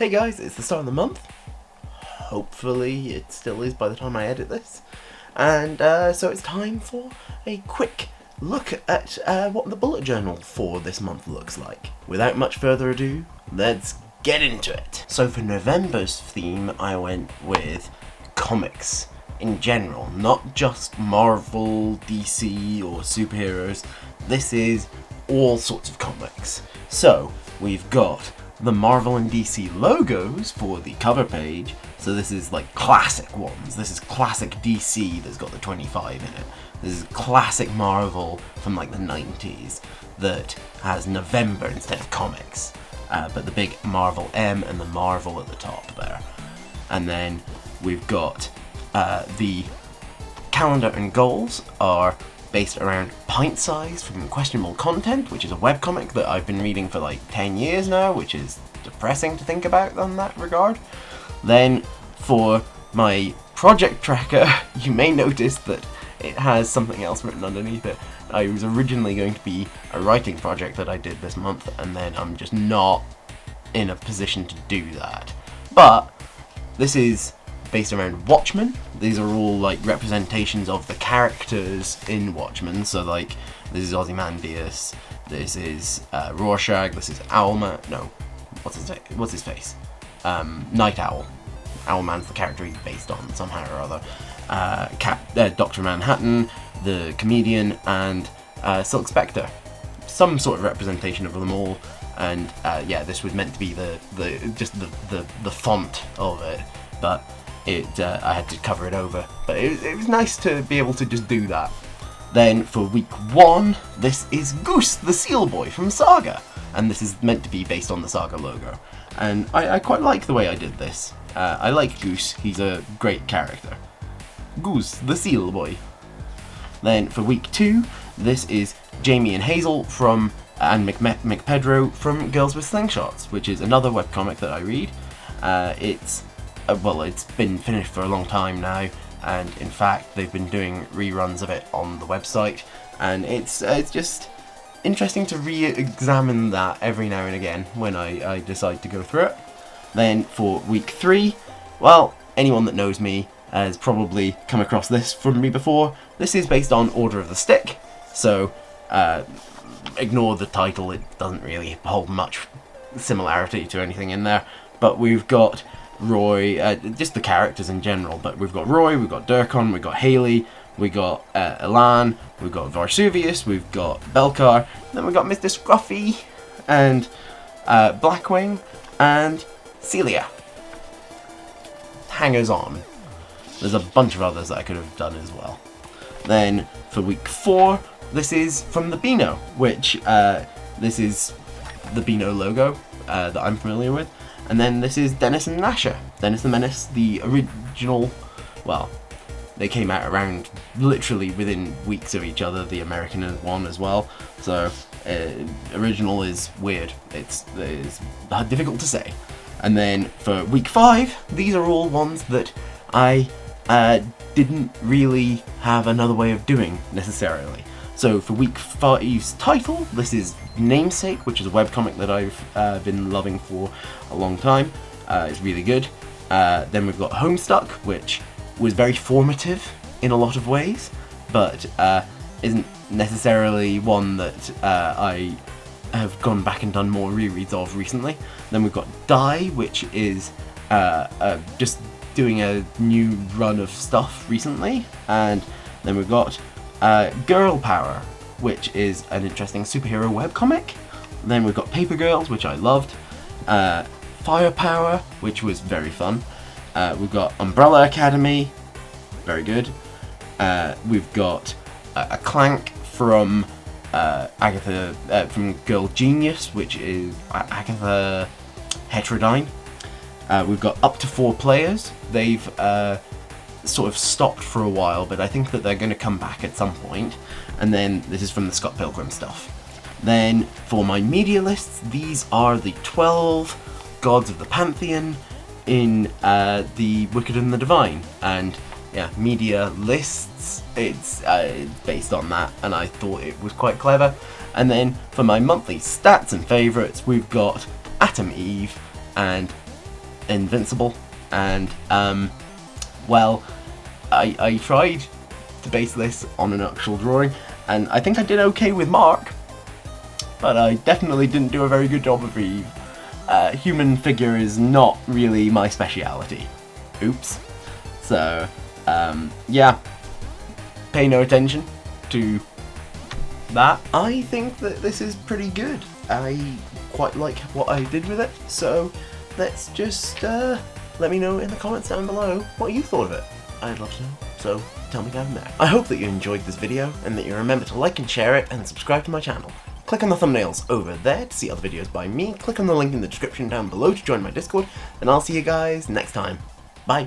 Hey guys, it's the start of the month. Hopefully it still is by the time I edit this. And so it's time for a quick look at what the bullet journal for this month looks like. Without much further ado, let's get into it. So for November's theme, I went with comics in general, not just Marvel, DC or superheroes. This is all sorts of comics. So we've got the Marvel and DC logos for the cover page. So this is like classic ones. This is classic DC that's got the 25 in it. This is classic Marvel from like the 90s that has November instead of comics. But the big Marvel M and the Marvel at the top there. And then we've got the calendar and goals are based around Pint Size from Questionable Content, which is a webcomic that I've been reading for like 10 years now, which is depressing to think about in that regard. Then for my project tracker, you may notice that it has something else written underneath it. I was originally going to be a writing project that I did this month, and then I'm just not in a position to do that. But this is based around Watchmen. These are all like representations of the characters in Watchmen. So like, this is Ozymandias, this is Rorschach, this is Owlman. No, what's his face? Night Owl. Owlman's the character he's based on somehow or other. Dr. Manhattan, the comedian, and Silk Spectre. Some sort of representation of them all. And yeah, this was meant to be the font of it, but I had to cover it over. But it was nice to be able to just do that. Then for week 1, this is Goose, the seal boy from Saga, and this is meant to be based on the Saga logo. And I quite like the way I did this. I like Goose, he's a great character. Goose, the seal boy. Then for week 2, this is Jamie and Hazel and McPedro from Girls with Slingshots, which is another webcomic that I read. It's been finished for a long time now, and in fact they've been doing reruns of it on the website, and it's just interesting to re-examine that every now and again when I decide to go through it. Then for week 3, well, anyone that knows me has probably come across this from me before. This is based on Order of the Stick, so ignore the title, it doesn't really hold much similarity to anything in there. But we've got Roy, just the characters in general, but we've got Roy, we've got Durkon, we've got Haley, we've got Elan, we've got Varsuvius, we've got Belcar, then we've got Mr. Scruffy, and Blackwing, and Celia. Hangers on. There's a bunch of others that I could have done as well. Then for week 4, this is from the Beano, which this is the Beano logo that I'm familiar with. And then this is Dennis and Nasher. Dennis the Menace, the original, well, they came out around literally within weeks of each other, the American one as well. So original is weird. It's difficult to say. And then for week 5, these are all ones that I didn't really have another way of doing necessarily. So for week 5's title, this is Namesake, which is a webcomic that I've been loving for a long time. It's really good. Then we've got Homestuck, which was very formative in a lot of ways, but isn't necessarily one that I have gone back and done more rereads of recently. Then we've got Die, which is just doing a new run of stuff recently. And then we've got Girl Power, which is an interesting superhero webcomic. Then we've got Paper Girls, which I loved. Firepower, which was very fun. We've got Umbrella Academy, very good. We've got a Clank from Agatha, from Girl Genius, which is Agatha Heterodyne. We've got Up to 4 Players. They've sort of stopped for a while, but I think that they're going to come back at some point. And then this is from the Scott Pilgrim stuff. Then for my media lists, these are the 12 gods of the Pantheon in the Wicked and the Divine. And yeah, media lists, it's based on that, and I thought it was quite clever. And then for my monthly stats and favourites, we've got Atom Eve and invincible, and well, I tried to base this on an actual drawing, and I think I did okay with Mark, but I definitely didn't do a very good job of Eve. Human figure is not really my speciality. Oops. So, yeah, pay no attention to that. I think that this is pretty good. I quite like what I did with it, so let's just let me know in the comments down below what you thought of it. I'd love to know, so tell me down there. I hope that you enjoyed this video, and that you remember to like and share it, and subscribe to my channel. Click on the thumbnails over there to see other videos by me, click on the link in the description down below to join my Discord, and I'll see you guys next time.